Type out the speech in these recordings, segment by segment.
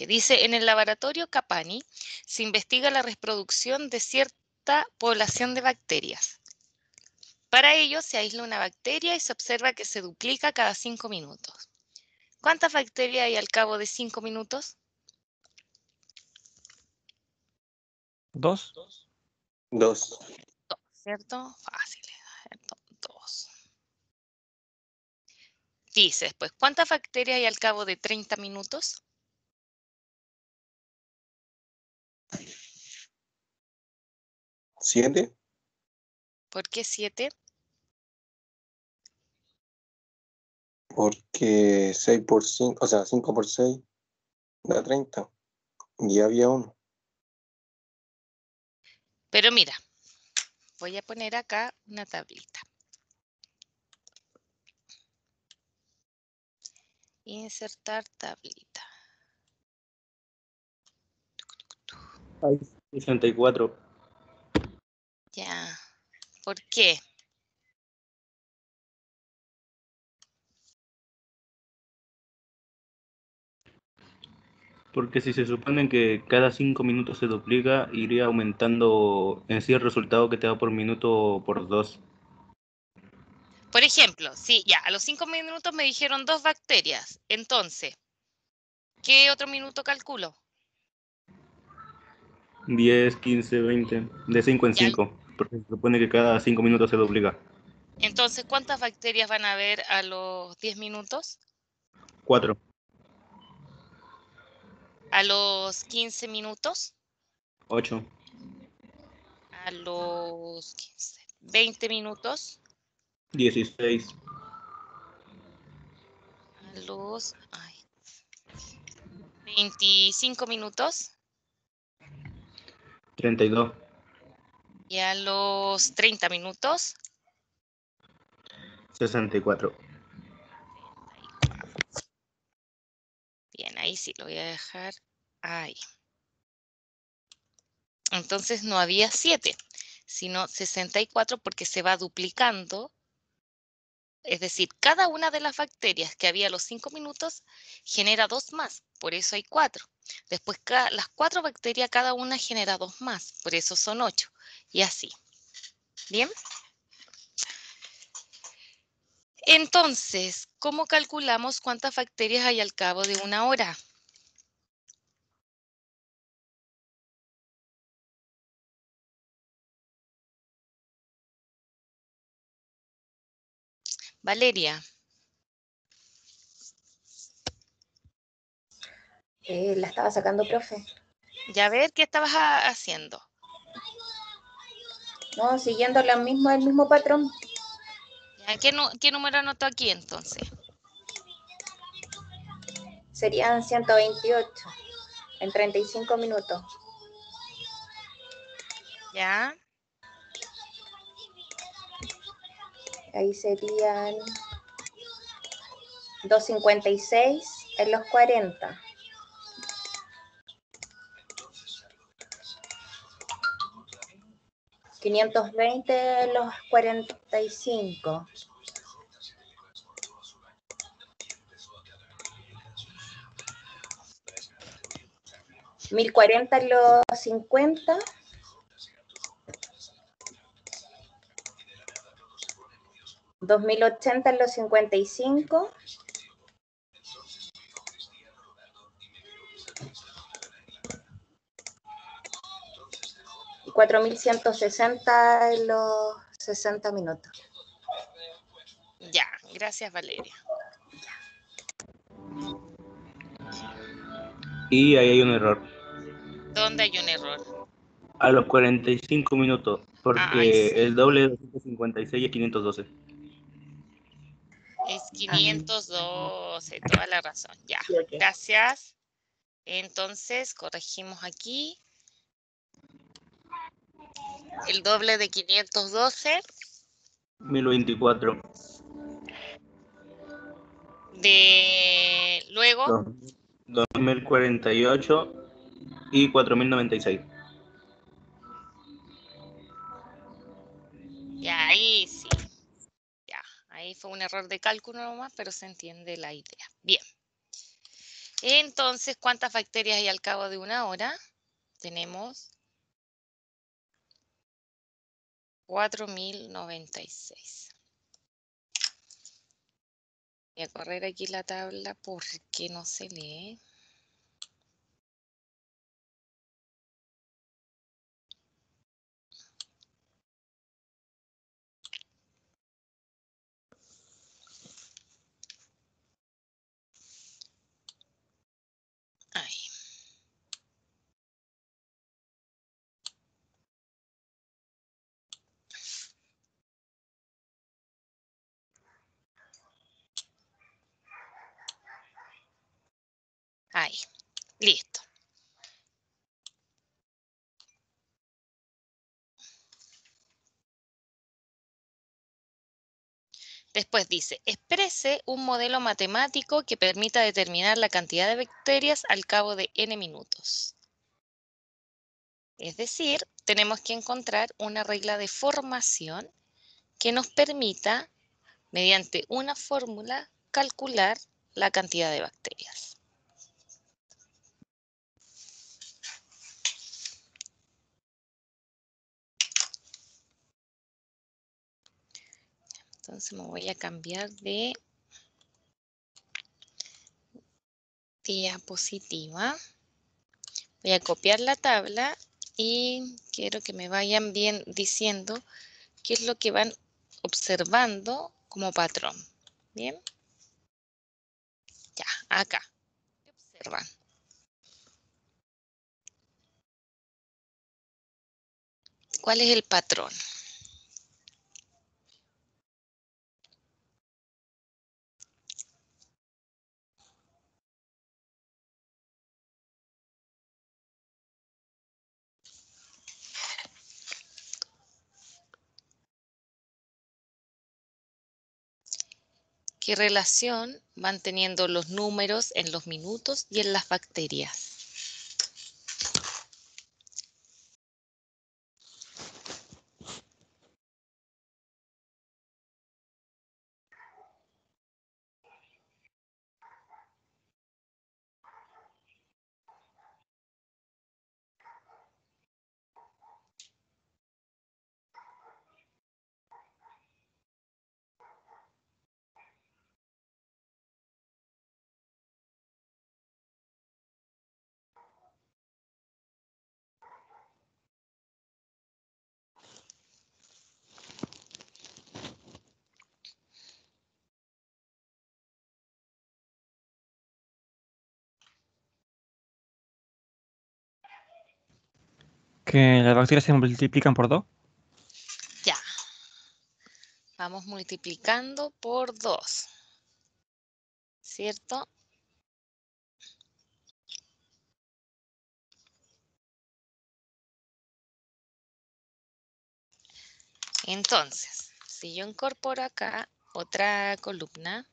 Dice, en el laboratorio Capani se investiga la reproducción de cierta población de bacterias. Para ello se aísla una bacteria y se observa que se duplica cada 5 minutos. ¿Cuántas bacterias hay al cabo de 5 minutos? 2. 2. ¿Cierto? Fácil. 2. Dice después, ¿cuántas bacterias hay al cabo de 30 minutos? 7. ¿Por qué 7? Porque 6 por 5, o sea, 5 por 6 da 30. Y había uno. Pero mira, voy a poner acá una tablita. Insertar tablita. Hay 64. Ya. ¿Por qué? Porque si se supone que cada 5 minutos se duplica, iría aumentando en sí el resultado que te da por minuto por 2. Por ejemplo, sí, ya, a los 5 minutos me dijeron 2 bacterias. Entonces, ¿qué otro minuto calculo? 10, 15, 20, de 5 en Ya, 5, porque se supone que cada 5 minutos se duplica. entonces, ¿cuántas bacterias van a haber a los 10 minutos? 4. ¿A los 15 minutos? 8. ¿A los 20 minutos? 16. ¿A los 25 minutos? 32. ¿Y a los 30 minutos? 64. Bien, ahí sí lo voy a dejar ahí. Entonces no había 7, sino 64 porque se va duplicando. Es decir, cada una de las bacterias que había a los 5 minutos genera 2 más, por eso hay 4. Después las 4 bacterias, cada una genera 2 más, por eso son 8. Y así. ¿Bien? Entonces, ¿cómo calculamos cuántas bacterias hay al cabo de una hora? Valeria. La estaba sacando, profe. Ya ver, ¿qué estabas haciendo? No, siguiendo el mismo patrón. ¿Qué número anotó aquí entonces? Serían 128 en 35 minutos. ¿Ya? Ahí serían 256 en los 40. $520 en los 45. $1040 en los 50. $2080 en los 55. Y 4160 en los 60 minutos. Ya, gracias Valeria. Y ahí hay un error. ¿Dónde hay un error? A los 45 minutos, porque Sí. el doble de 256 es 512. Es 512, toda la razón. Ya, gracias. Entonces, corregimos aquí. El doble de 512. 1024. Luego. 2048 y 4096. Ya, ahí sí. Ya, ahí fue un error de cálculo nomás, pero se entiende la idea. Bien. Entonces, ¿cuántas bacterias hay al cabo de una hora? Tenemos 4096. Voy a correr aquí la tabla porque no se lee. Ahí. Ahí. Listo. Después dice, exprese un modelo matemático que permita determinar la cantidad de bacterias al cabo de n minutos. Es decir, tenemos que encontrar una regla de formación que nos permita, mediante una fórmula, calcular la cantidad de bacterias. Entonces me voy a cambiar de diapositiva. Voy a copiar la tabla y quiero que me vayan bien diciendo qué es lo que van observando como patrón. Bien. Ya, acá. ¿Qué observan? ¿Cuál es el patrón? ¿Qué relación van teniendo los números en los minutos y en las bacterias? Que las bacterias se multiplican por 2. Ya. Vamos multiplicando por 2. ¿Cierto? Entonces, si yo incorporo acá otra columna,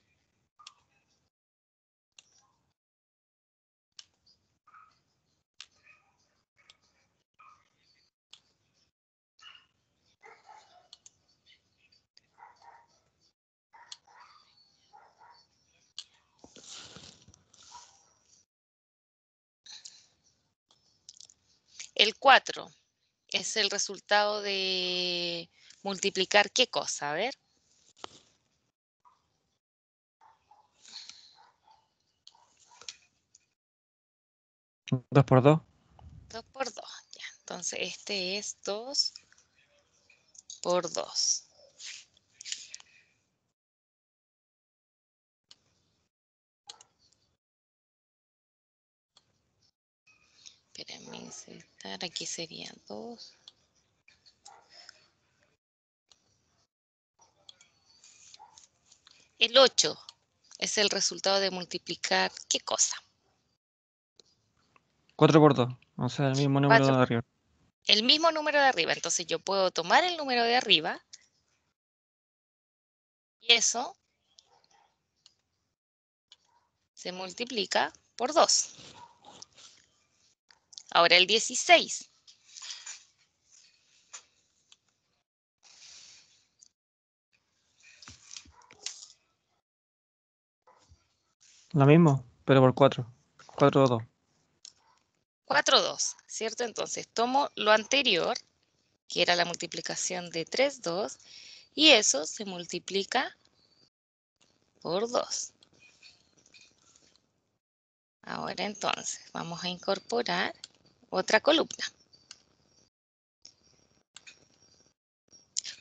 el 4 es el resultado de multiplicar ¿qué cosa? A ver. 2 por 2. 2 por 2. Ya. Entonces, este es 2 por 2. Espérenme insertar. Aquí sería 2. El 8 es el resultado de multiplicar ¿qué cosa? 4 por 2. O sea, el mismo número 4. de arriba. El mismo número de arriba. Entonces yo puedo tomar el número de arriba y eso se multiplica por 2. Ahora el 16. Lo mismo, pero por 4. 4-2. 4,2, ¿cierto? Entonces tomo lo anterior, que era la multiplicación de 3,2, y eso se multiplica por 2. Ahora entonces vamos a incorporar otra columna.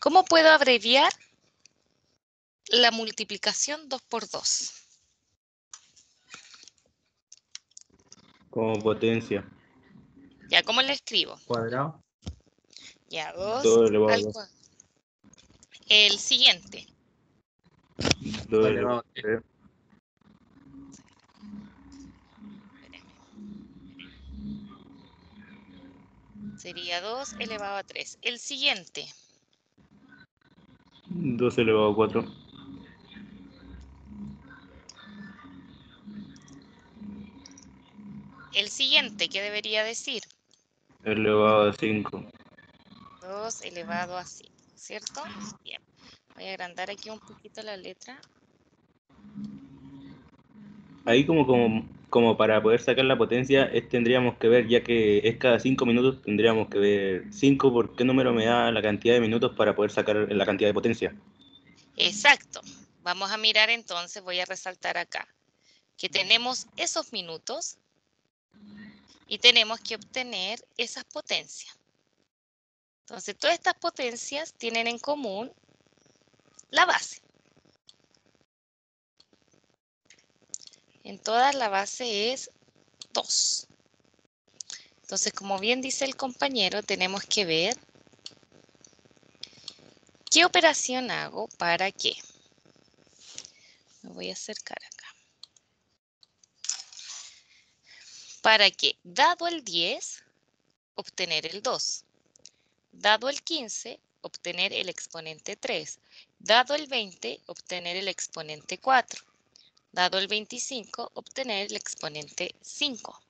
¿Cómo puedo abreviar la multiplicación 2 por 2? Como potencia. Ya, ¿cómo le escribo? Cuadrado. Ya, 2 2 elevado a al 2. cuadrado. El siguiente. 2 elevado a 3. Sería 2 elevado a 3. El siguiente. 2 elevado a 4. El siguiente, ¿qué debería decir? Elevado a 5. 2 elevado a 5, ¿cierto? Bien. Voy a agrandar aquí un poquito la letra. Ahí como para poder sacar la potencia, tendríamos que ver, ya que es cada 5 minutos, tendríamos que ver 5 por qué número me da la cantidad de minutos para poder sacar la cantidad de potencia. Exacto. Vamos a mirar entonces, voy a resaltar acá, que tenemos esos minutos y tenemos que obtener esas potencias. Entonces, todas estas potencias tienen en común la base. En todas la base es 2. Entonces, como bien dice el compañero, tenemos que ver qué operación hago para qué. Me voy a acercar acá. Para que, dado el 10, obtener el 2. Dado el 15, obtener el exponente 3. Dado el 20, obtener el exponente 4. Dado el 25, obtener el exponente 5.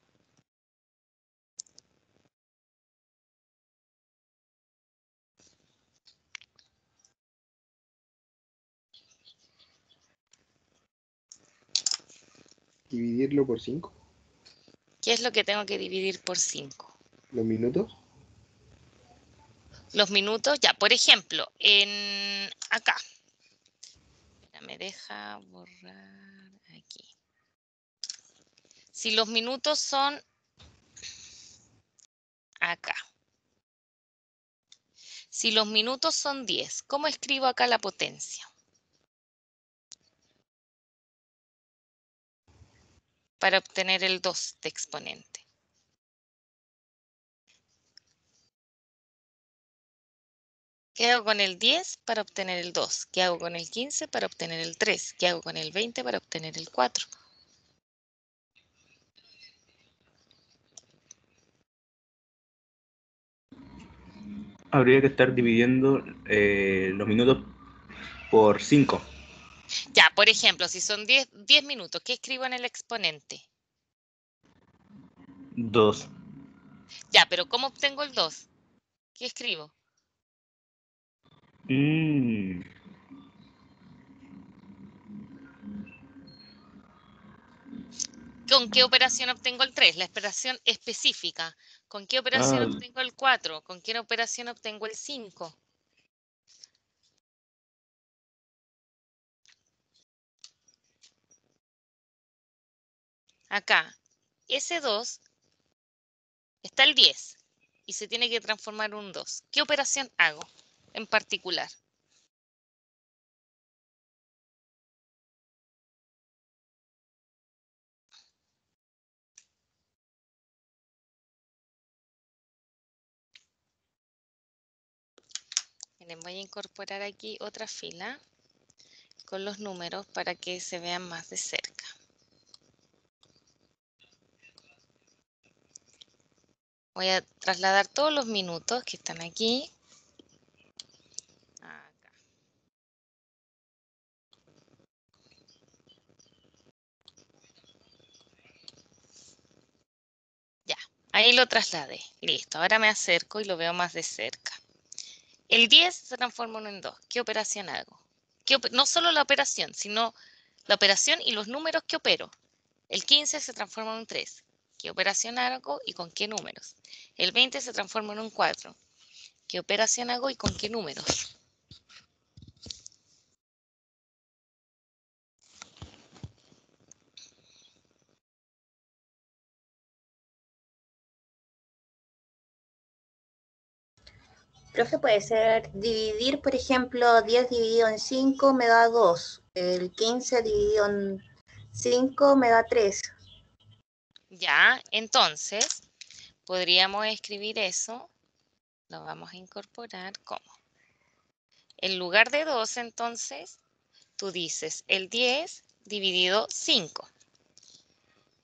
Dividirlo por 5. ¿Qué es lo que tengo que dividir por 5? Los minutos. Los minutos, ya, por ejemplo, en acá. Mira, me deja borrar aquí. Si los minutos son acá. Si los minutos son 10, ¿cómo escribo acá la potencia? Para obtener el 2 de exponente. ¿Qué hago con el 10 para obtener el 2? ¿Qué hago con el 15 para obtener el 3? ¿Qué hago con el 20 para obtener el 4? Habría que estar dividiendo los minutos por 5. Ya, por ejemplo, si son 10 minutos, ¿qué escribo en el exponente? 2. Ya, pero ¿cómo obtengo el 2? ¿Qué escribo? ¿Con qué operación obtengo el 3? La operación específica. ¿Con qué operación obtengo el 4? ¿Con qué operación obtengo el 5? Acá, ese 2 está el 10 y se tiene que transformar en un 2. ¿Qué operación hago en particular? Miren, voy a incorporar aquí otra fila con los números para que se vean más de cerca. Voy a trasladar todos los minutos que están aquí. Acá. Ya, ahí lo trasladé. Listo, ahora me acerco y lo veo más de cerca. El 10 se transforma en 2. ¿Qué operación hago? No solo la operación, sino la operación y los números que opero. El 15 se transforma en un 3. ¿Qué operación hago y con qué números? El 20 se transforma en un 4. ¿Qué operación hago y con qué números? Profe, puede ser dividir, por ejemplo, 10 dividido en 5 me da 2. El 15 dividido en 5 me da 3. Ya, entonces, podríamos escribir eso. Lo vamos a incorporar como. En lugar de 2, entonces, tú dices el 10 dividido 5.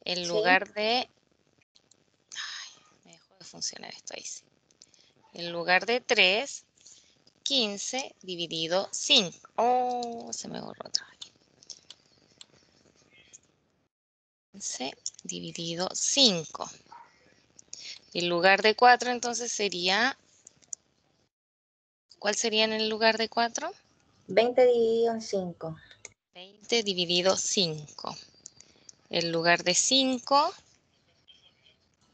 En Sí. lugar de... Ay, me dejó de funcionar esto ahí sí. En lugar de 3, 15 dividido 5. Oh, se me borró otra vez. 15 dividido 5. En lugar de 4, entonces sería... ¿Cuál sería en el lugar de 4? 20 dividido en 5. 20 dividido 5. En lugar de 5...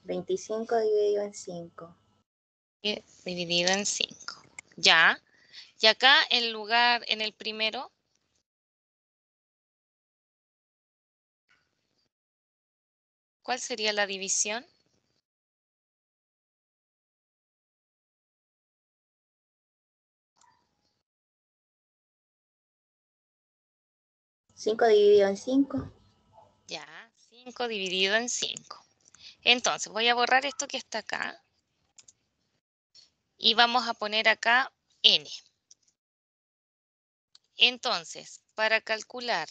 25 dividido en 5. dividido en 5. Ya. Y acá en lugar, en el primero, ¿cuál sería la división? ¿5 dividido en 5? Ya, 5 dividido en 5. Entonces, voy a borrar esto que está acá. Y vamos a poner acá n. Entonces, para calcular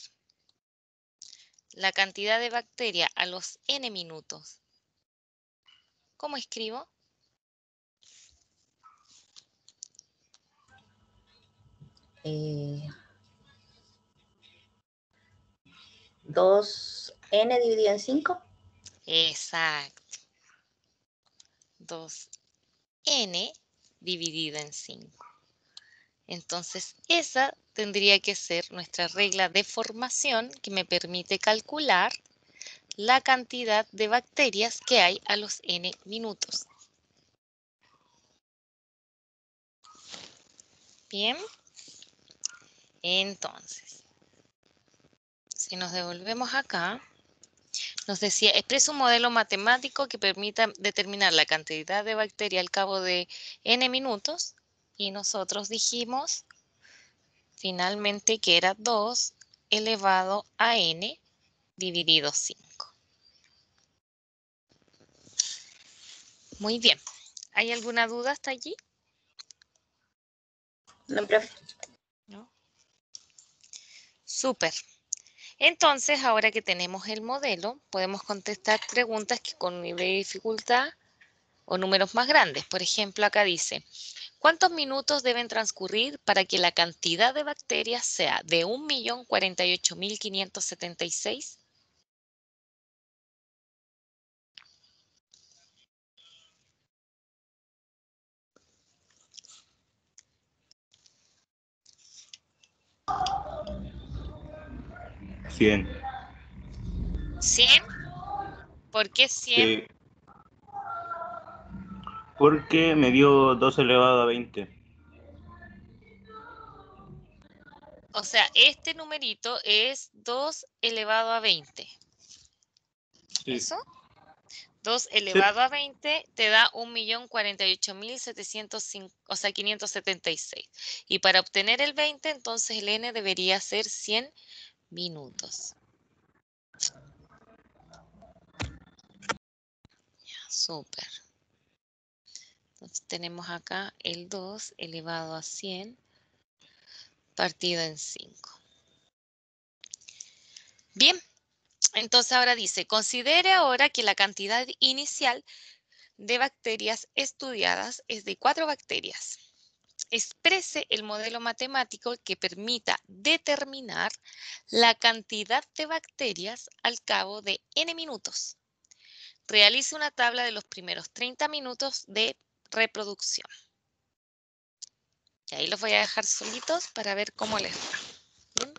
la cantidad de bacterias a los n minutos, ¿cómo escribo? Eh, 2n dividido en 5. Exacto. 2n dividido en 5. Entonces, esa tendría que ser nuestra regla de formación que me permite calcular la cantidad de bacterias que hay a los n minutos. Bien. Entonces, si nos devolvemos acá, nos decía, expresa un modelo matemático que permita determinar la cantidad de bacterias al cabo de n minutos. Y nosotros dijimos finalmente que era 2 elevado a n dividido 5. Muy bien. ¿Hay alguna duda hasta allí? No, profe. ¿No? Súper. Entonces, ahora que tenemos el modelo, podemos contestar preguntas que con nivel de dificultad o números más grandes. Por ejemplo, acá dice, ¿cuántos minutos deben transcurrir para que la cantidad de bacterias sea de 1.048.576? ¿100? ¿100? ¿Por qué 100? Sí. Porque me dio 2 elevado a 20. O sea, este numerito es 2 elevado a 20. Sí. ¿Eso? 2 elevado a 20 te da 1.048.705, o sea, 576. Y para obtener el 20, entonces el n debería ser 100 minutos. Súper. Entonces tenemos acá el 2 elevado a 100 partido en 5. Bien, entonces ahora dice, considere ahora que la cantidad inicial de bacterias estudiadas es de 4 bacterias. Exprese el modelo matemático que permita determinar la cantidad de bacterias al cabo de n minutos. Realice una tabla de los primeros 30 minutos de reproducción. Y ahí los voy a dejar solitos para ver cómo les va. ¿Bien?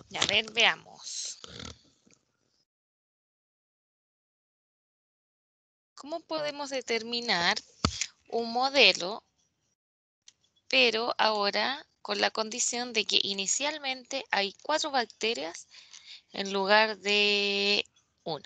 Ya, a ver, veamos. ¿Cómo podemos determinar un modelo, pero ahora con la condición de que inicialmente hay 4 bacterias en lugar de 1?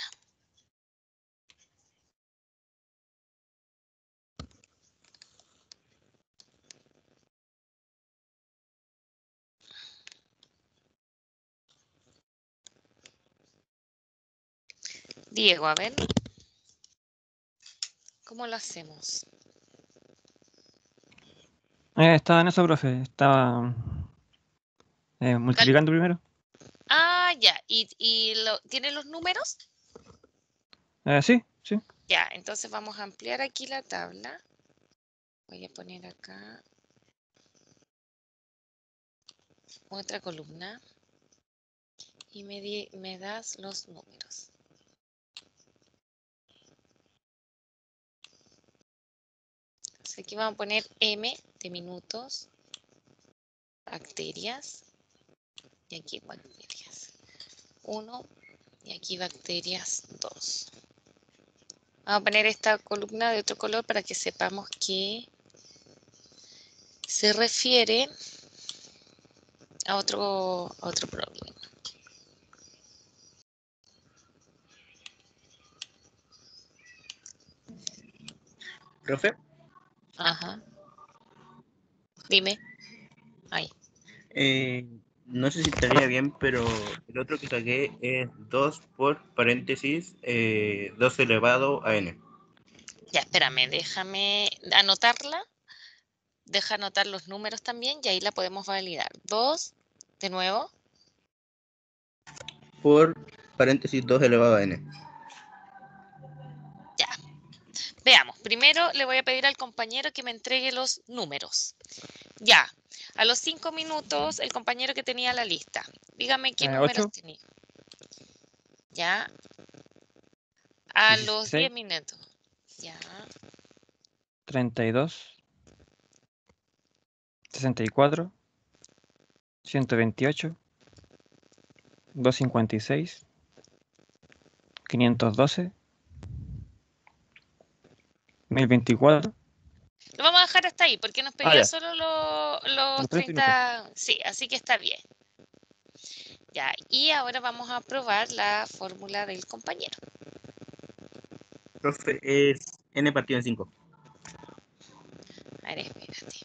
Diego, a ver. ¿Cómo lo hacemos? Estaba en eso, profe. Estaba multiplicando primero. Ah, ya. ¿Tiene los números? Sí, sí. Ya, entonces vamos a ampliar aquí la tabla. Voy a poner acá otra columna. Y me das los números. Entonces aquí vamos a poner M de minutos, bacterias, y aquí bacterias 1 y aquí bacterias 2. Vamos a poner esta columna de otro color para que sepamos que se refiere a otro problema. Profe, Ajá. Dime. Ahí. no sé si estaría bien, pero el otro que saqué es 2 por paréntesis 2 elevado a n. Ya, espérame, déjame anotarla. Deja anotar los números también y ahí la podemos validar. 2, de nuevo. Por paréntesis 2 elevado a n. Ya. Veamos. Primero le voy a pedir al compañero que me entregue los números. Ya. A los 5 minutos, el compañero que tenía la lista. Dígame qué números 8, tenía. Ya. A los 10 16, minutos. Ya. 32, 64, 128, 256, 512, 1024. Lo vamos a dejar hasta ahí porque nos pedía ya. solo los Los 30 minutos. 30. Sí, así que está bien. Ya, y ahora vamos a probar la fórmula del compañero. Profe, es n partido en 5. A ver, espérate.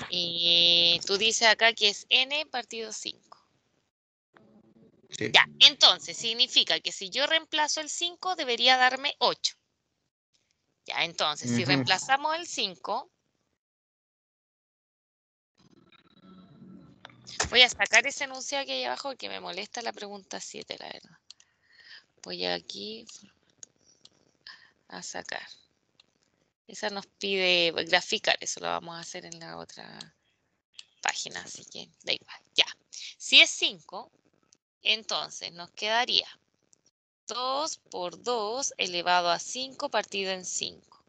Y tú dices acá que es n partido 5. Sí. Ya, entonces significa que si yo reemplazo el 5 debería darme 8. Ya, entonces si reemplazamos el 5, voy a sacar ese enunciado que hay abajo porque me molesta la pregunta 7, la verdad. Voy aquí a sacar. Esa nos pide graficar, eso lo vamos a hacer en la otra página, así que da igual. Ya, si es 5, entonces nos quedaría 2 por 2 elevado a 5 partido en 5.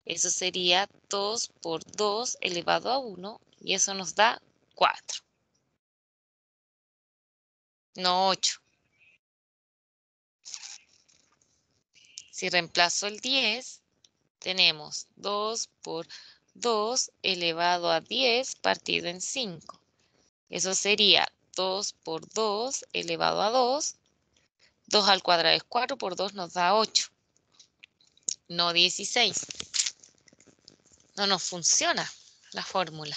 Eso sería 2 por 2 elevado a 1 y eso nos da 4. No 8. Si reemplazo el 10, tenemos 2 por 2 elevado a 10 partido en 5. Eso sería 2 por 2 elevado a 2. 2 al cuadrado es 4, por 2 nos da 8. No 16. No nos funciona la fórmula.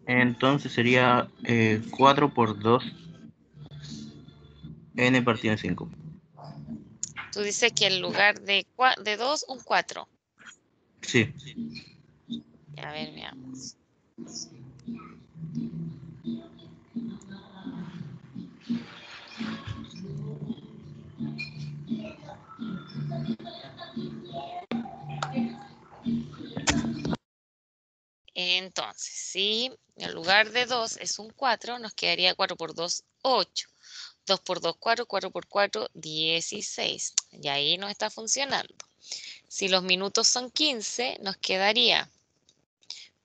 Entonces sería 4 por 2 n partido en 5. Tú dices que en lugar de 2, un 4. Sí. A ver, veamos. Entonces, si en lugar de 2 es un 4, nos quedaría 4 por 2, 8. 2 por 2, 4, 4 por 4, 16. Y ahí no está funcionando. Si los minutos son 15, nos quedaría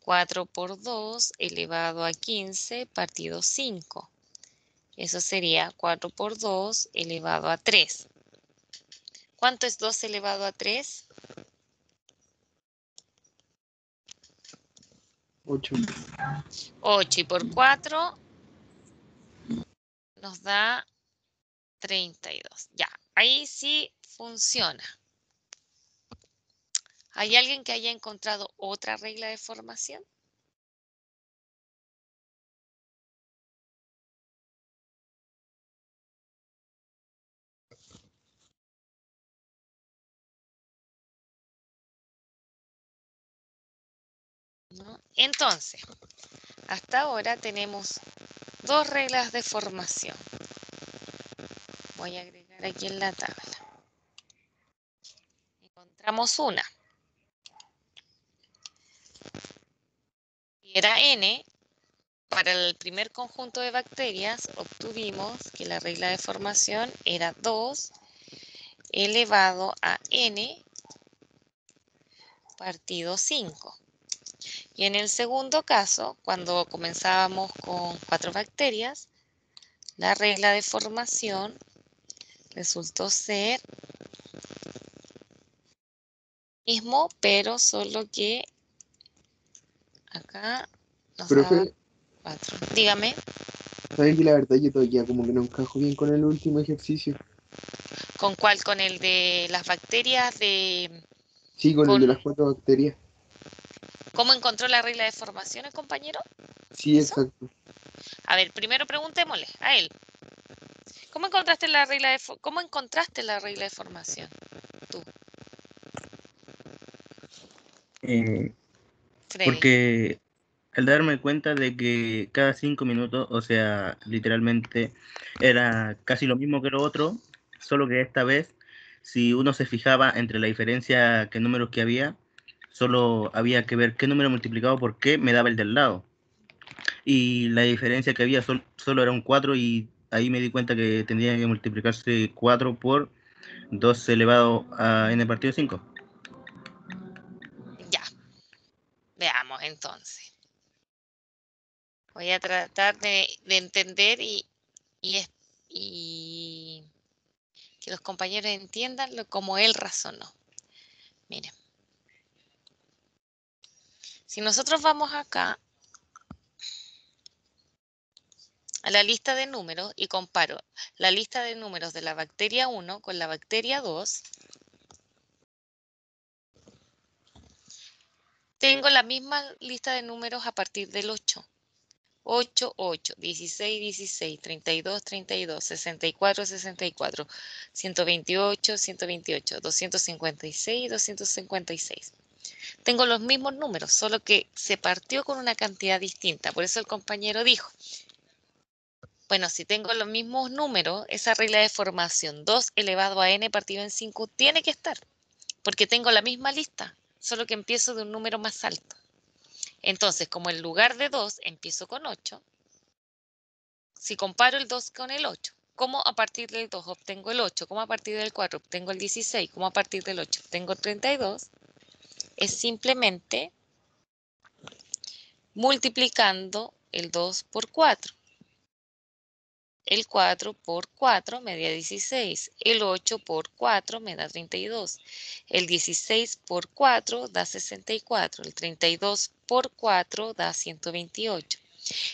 4 por 2 elevado a 15 partido 5. Eso sería 4 por 2 elevado a 3. ¿Cuánto es 2 elevado a 3? 8. 8 y por 4 nos da 32. Ya, ahí sí funciona. ¿Hay alguien que haya encontrado otra regla de formación? ¿No? Entonces, hasta ahora tenemos dos reglas de formación. Voy a agregar aquí en la tabla. Encontramos una. Y era n. Para el primer conjunto de bacterias obtuvimos que la regla de formación era 2 elevado a n partido 5. Y en el segundo caso, cuando comenzábamos con 4 bacterias, la regla de formación resultó ser mismo, pero solo que acá nos daba Profe, 4. Dígame, ¿sabe que la verdad yo todavía como que no encajo bien con el último ejercicio? ¿con cuál? ¿Con el de las bacterias de... Sí, con el de las 4 bacterias. ¿Cómo encontró la regla de formación el compañero? Sí, ¿Eso? exacto. A ver, primero preguntémosle a él. ¿Cómo encontraste la regla de formación? Tú, Freddy. Porque al darme cuenta de que cada 5 minutos, o sea, literalmente era casi lo mismo que lo otro, solo que esta vez, si uno se fijaba entre la diferencia, qué números que había, solo había que ver qué número multiplicado por qué me daba el del lado. Y la diferencia que había solo era un 4 y ahí me di cuenta que tendría que multiplicarse 4 por 2 elevado a n partido 5. Ya, veamos entonces. Voy a tratar de entender y que los compañeros entiendan como él razonó. Miren. Si nosotros vamos acá a la lista de números y comparo la lista de números de la bacteria 1 con la bacteria 2, tengo la misma lista de números a partir del 8. 8, 8, 16, 16, 32, 32, 64, 64, 128, 128, 256, 256. Tengo los mismos números, solo que se partió con una cantidad distinta. Por eso el compañero dijo, bueno, si tengo los mismos números, esa regla de formación 2 elevado a n partido en 5 tiene que estar, porque tengo la misma lista, solo que empiezo de un número más alto. Entonces, como en lugar de 2 empiezo con 8, si comparo el 2 con el 8, ¿cómo a partir del 2 obtengo el 8? ¿Cómo a partir del 4 obtengo el 16? ¿Cómo a partir del 8 obtengo 32? Es simplemente multiplicando el 2 por 4. El 4 por 4 me da 16. El 8 por 4 me da 32. El 16 por 4 da 64. El 32 por 4 da 128.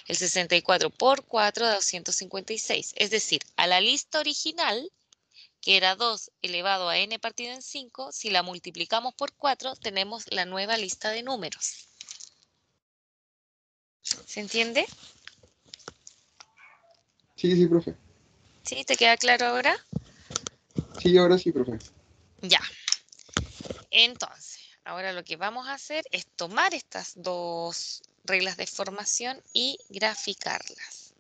El 64 por 4 da 256. Es decir, a la lista original, que era 2 elevado a n partido en 5, si la multiplicamos por 4, tenemos la nueva lista de números. ¿Se entiende? Sí, sí, profe. ¿Sí? ¿Te queda claro ahora? Sí, ahora sí, profe. Ya. Entonces, ahora lo que vamos a hacer es tomar estas dos reglas de formación y graficarlas.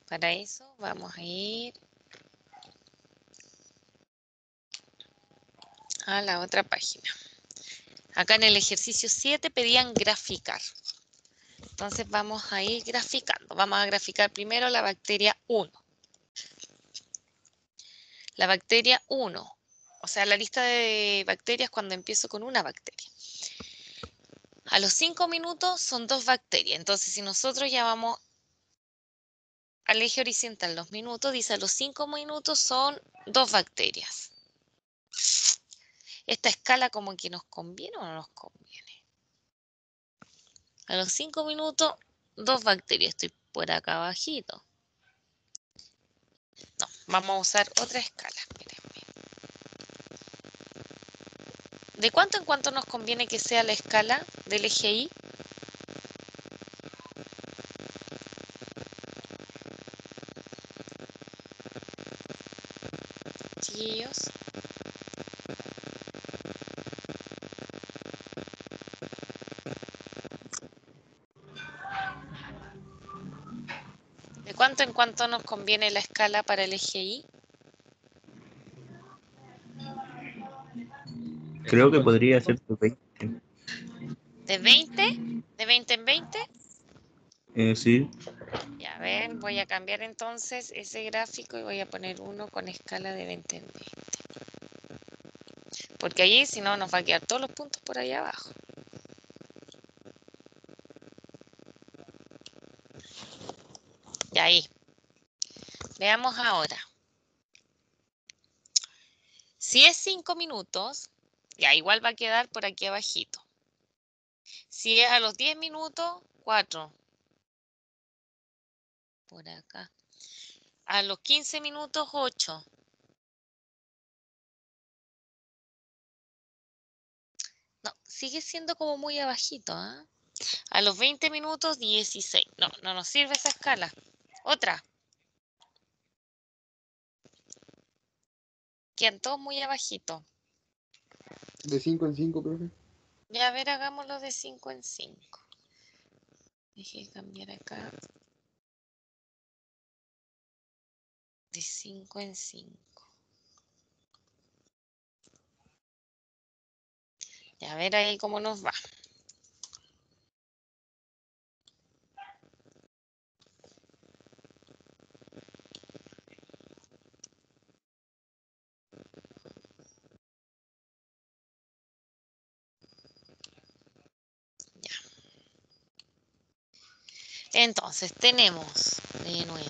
Para eso vamos a ir a la otra página. Acá en el ejercicio 7 pedían graficar. Entonces vamos a ir graficando. Vamos a graficar primero la bacteria 1. La bacteria 1, o sea, la lista de bacterias cuando empiezo con una bacteria. A los 5 minutos son 2 bacterias. Entonces, si nosotros ya vamos al eje horizontal los minutos, dice a los 5 minutos son 2 bacterias. ¿Esta escala como que nos conviene o no nos conviene? A los 5 minutos, 2 bacterias. Estoy por acá abajito. No, vamos a usar otra escala. Mírenme. ¿De cuánto en cuánto nos conviene que sea la escala del eje Y? Chiquillos. ¿De cuánto en cuánto nos conviene la escala para el eje Y? Creo que podría ser de 20. ¿De 20? ¿De 20 en 20? Sí. Ya, a ver, voy a cambiar entonces ese gráfico y voy a poner uno con escala de 20 en 20. Porque allí, si no, nos va a quedar todos los puntos por ahí abajo. Y ahí. Veamos ahora. Si es 5 minutos, ya igual va a quedar por aquí abajito. Si es a los 10 minutos, 4. Por acá. A los 15 minutos, 8. No, sigue siendo como muy abajito, ¿ah? A los 20 minutos, 16. No, no nos sirve esa escala. Otra. Quedan todos muy abajito. De 5 en 5, profe. Ya, a ver, hagámoslo de 5 en 5. Deje cambiar acá. De 5 en 5. Ya, a ver ahí cómo nos va. Ya. Entonces, tenemos de nuevo.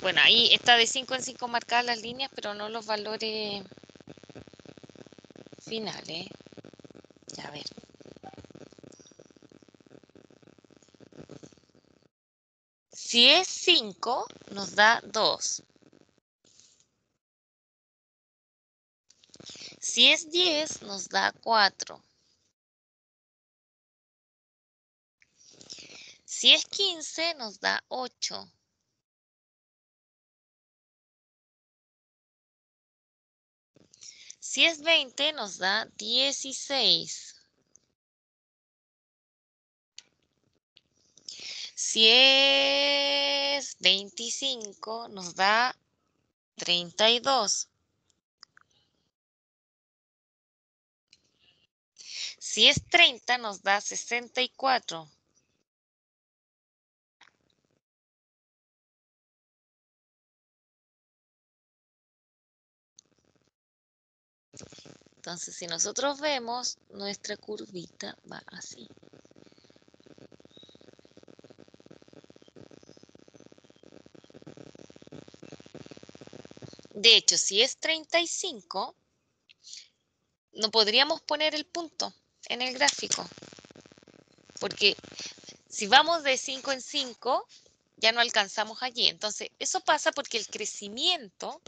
Bueno, ahí está de 5 en 5 marcadas las líneas, pero no los valores finales. Ya, a ver. Si es 5, nos da 2. Si es 10, nos da 4. Si es 15, nos da 8. Si es 20, nos da 16. Si es 25, nos da 32. Si es 30, nos da 64. Entonces, si nosotros vemos, nuestra curvita va así. De hecho, si es 35, no podríamos poner el punto en el gráfico. Porque si vamos de 5 en 5, ya no alcanzamos allí. Entonces, eso pasa porque el crecimiento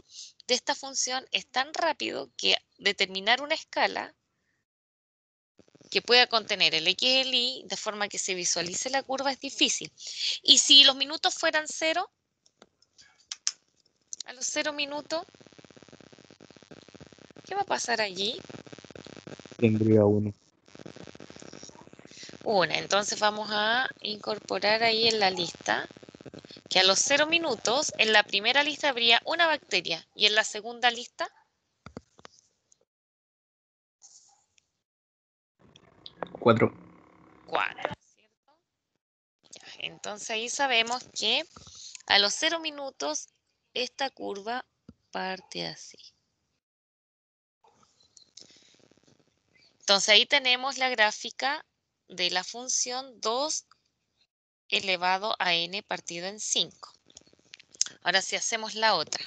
de esta función es tan rápido que determinar una escala que pueda contener el X y el Y de forma que se visualice la curva es difícil. Y si los minutos fueran 0, a los 0 minutos, ¿qué va a pasar allí? Tendría 1. 1. Entonces vamos a incorporar ahí en la lista que a los 0 minutos en la primera lista habría una bacteria y en la segunda lista 4. 4, ¿cierto? Ya, entonces ahí sabemos que a los 0 minutos esta curva parte así. Entonces ahí tenemos la gráfica de la función 2 elevado a n partido en 5. Ahora si hacemos la otra,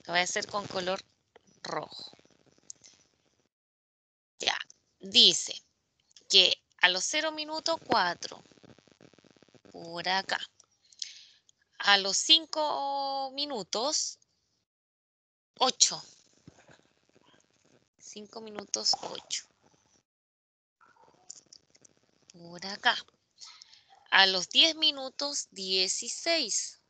lo voy a hacer con color rojo. Ya, dice que a los 0 minutos 4, por acá. A los 5 minutos 8. 5 minutos 8. Por acá. A los 10 minutos 16.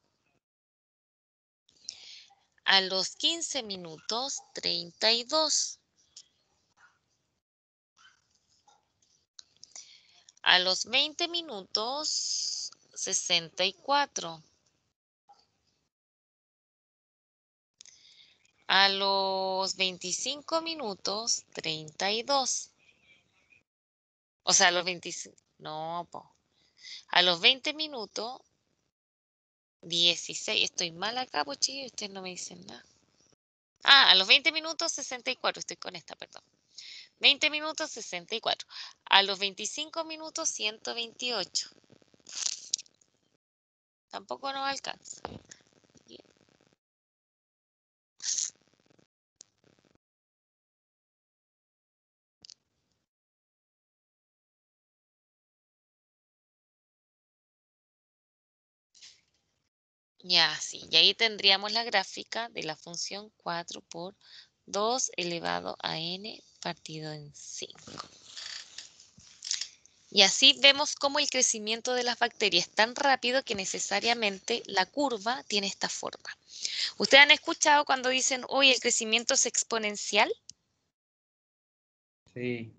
A los 15 minutos 32. A los 20 minutos 64. A los 25 minutos 32. O sea, a los 25. No, po. A los 20 minutos 16. Estoy mal acá, pues chicos, ustedes no me dicen nada. Ah, a los 20 minutos 64. Estoy con esta, perdón. 20 minutos 64. A los 25 minutos 128. Tampoco nos alcanza. Ya, sí. Y ahí tendríamos la gráfica de la función 4 por 2 elevado a n partido en 5. Y así vemos cómo el crecimiento de las bacterias es tan rápido que necesariamente la curva tiene esta forma. ¿Ustedes han escuchado cuando dicen, hoy el crecimiento es exponencial? Sí.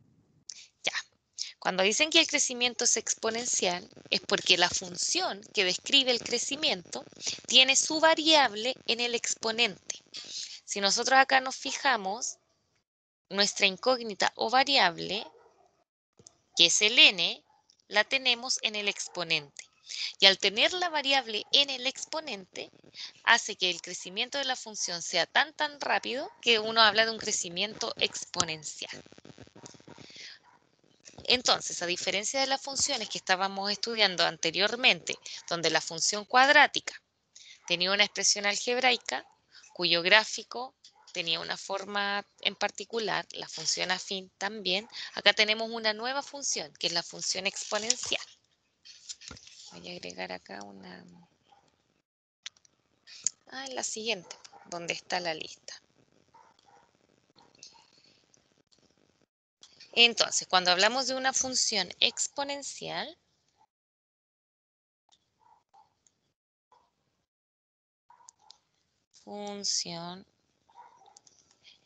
Ya. Cuando dicen que el crecimiento es exponencial, es porque la función que describe el crecimiento tiene su variable en el exponente. Si nosotros acá nos fijamos, nuestra incógnita o variable, que es el n, la tenemos en el exponente. Y al tener la variable en el exponente, hace que el crecimiento de la función sea tan rápido que uno habla de un crecimiento exponencial. Entonces, a diferencia de las funciones que estábamos estudiando anteriormente, donde la función cuadrática tenía una expresión algebraica, cuyo gráfico tenía una forma en particular, la función afín también, acá tenemos una nueva función, que es la función exponencial. Voy a agregar acá una... en la siguiente, donde está la lista. Entonces, cuando hablamos de una función exponencial, función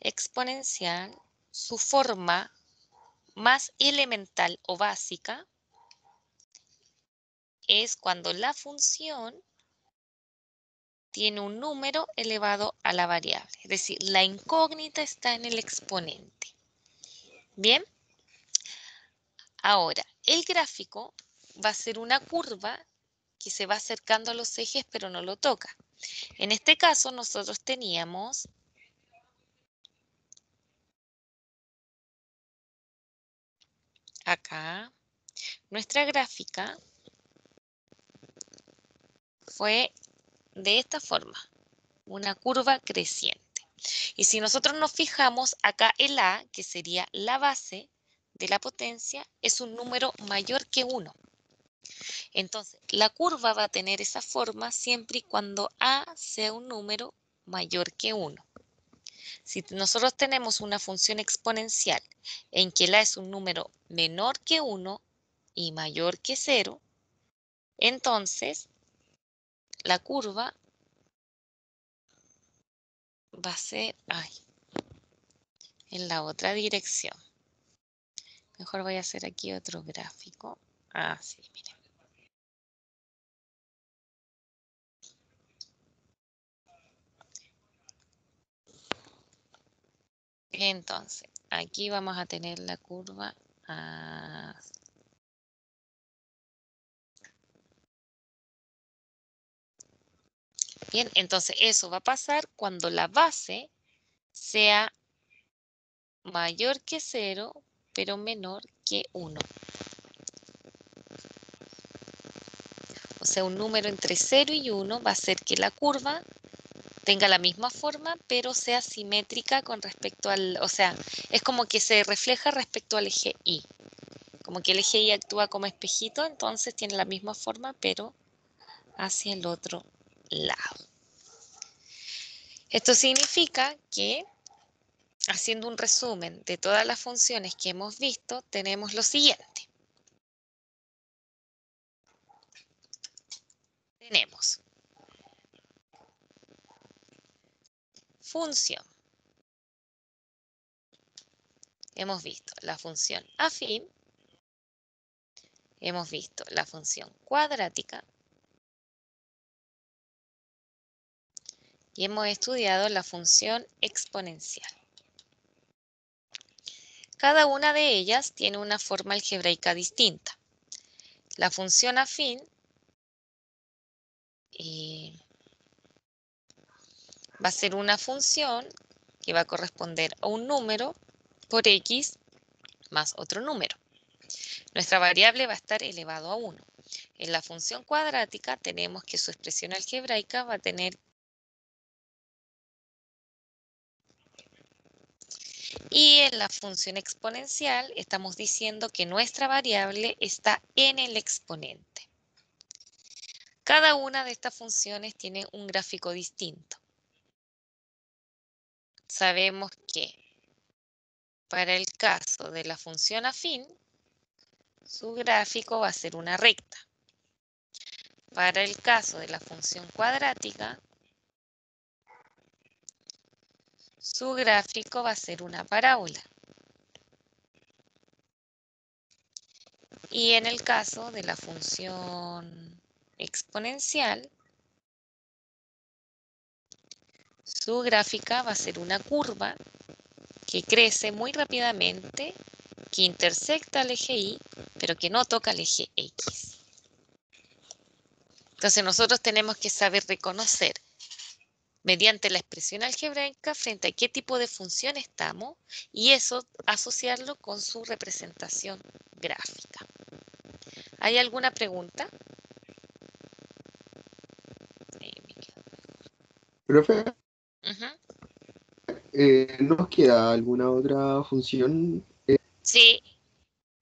exponencial, su forma más elemental o básica es cuando la función tiene un número elevado a la variable. Es decir, la incógnita está en el exponente. Bien. Ahora, el gráfico va a ser una curva que se va acercando a los ejes, pero no lo toca. En este caso, nosotros teníamos acá nuestra gráfica fue de esta forma, una curva creciente. Y si nosotros nos fijamos acá, el A, que sería la base de la potencia, es un número mayor que 1. Entonces, la curva va a tener esa forma siempre y cuando A sea un número mayor que 1. Si nosotros tenemos una función exponencial en que la es un número menor que 1 y mayor que 0, entonces la curva va a ser en la otra dirección. Mejor voy a hacer aquí otro gráfico. Sí, miren. Entonces, aquí vamos a tener la curva Bien, entonces eso va a pasar cuando la base sea mayor que 0, pero menor que 1. O sea, un número entre 0 y 1 va a hacer que la curva tenga la misma forma, pero sea simétrica con respecto al... O sea, es como que se refleja respecto al eje Y. Como que el eje Y actúa como espejito, entonces tiene la misma forma, pero hacia el otro lado. Esto significa que, haciendo un resumen de todas las funciones que hemos visto, tenemos lo siguiente. Tenemos función. Hemos visto la función afín. Hemos visto la función cuadrática. Y hemos estudiado la función exponencial. Cada una de ellas tiene una forma algebraica distinta. La función afín va a ser una función que va a corresponder a un número por x más otro número. Nuestra variable va a estar elevado a 1. En la función cuadrática tenemos que su expresión algebraica va a tener... Y en la función exponencial estamos diciendo que nuestra variable está en el exponente. Cada una de estas funciones tiene un gráfico distinto. Sabemos que para el caso de la función afín, su gráfico va a ser una recta. Para el caso de la función cuadrática, su gráfico va a ser una parábola. Y en el caso de la función exponencial, su gráfica va a ser una curva que crece muy rápidamente, que intersecta al eje Y, pero que no toca el eje X. Entonces nosotros tenemos que saber reconocer mediante la expresión algebraica frente a qué tipo de función estamos y eso asociarlo con su representación gráfica. ¿Hay alguna pregunta? Profe, Ujú. ¿nos queda alguna otra función? Sí,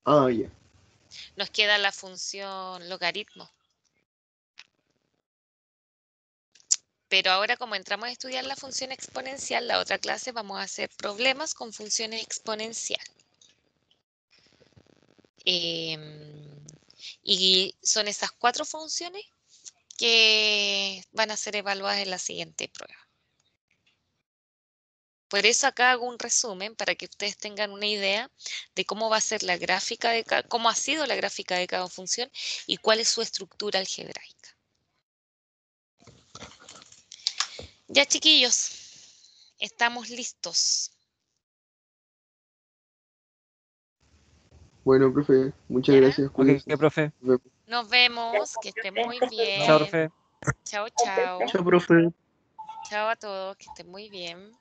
Ya. nos queda la función logaritmo. Pero ahora como entramos a estudiar la función exponencial, la otra clase vamos a hacer problemas con funciones exponenciales. Y son esas 4 funciones que van a ser evaluadas en la siguiente prueba. Por eso acá hago un resumen para que ustedes tengan una idea de cómo va a ser la gráfica de cómo ha sido la gráfica de cada función y cuál es su estructura algebraica. Ya, chiquillos, estamos listos. Bueno, profe, muchas ¿Ya? gracias. Ok, Cuídense. profe. Nos vemos. Nos vemos, que estén muy bien. Chao, profe. Chao, chao. Chao, profe. Chao a todos, que estén muy bien.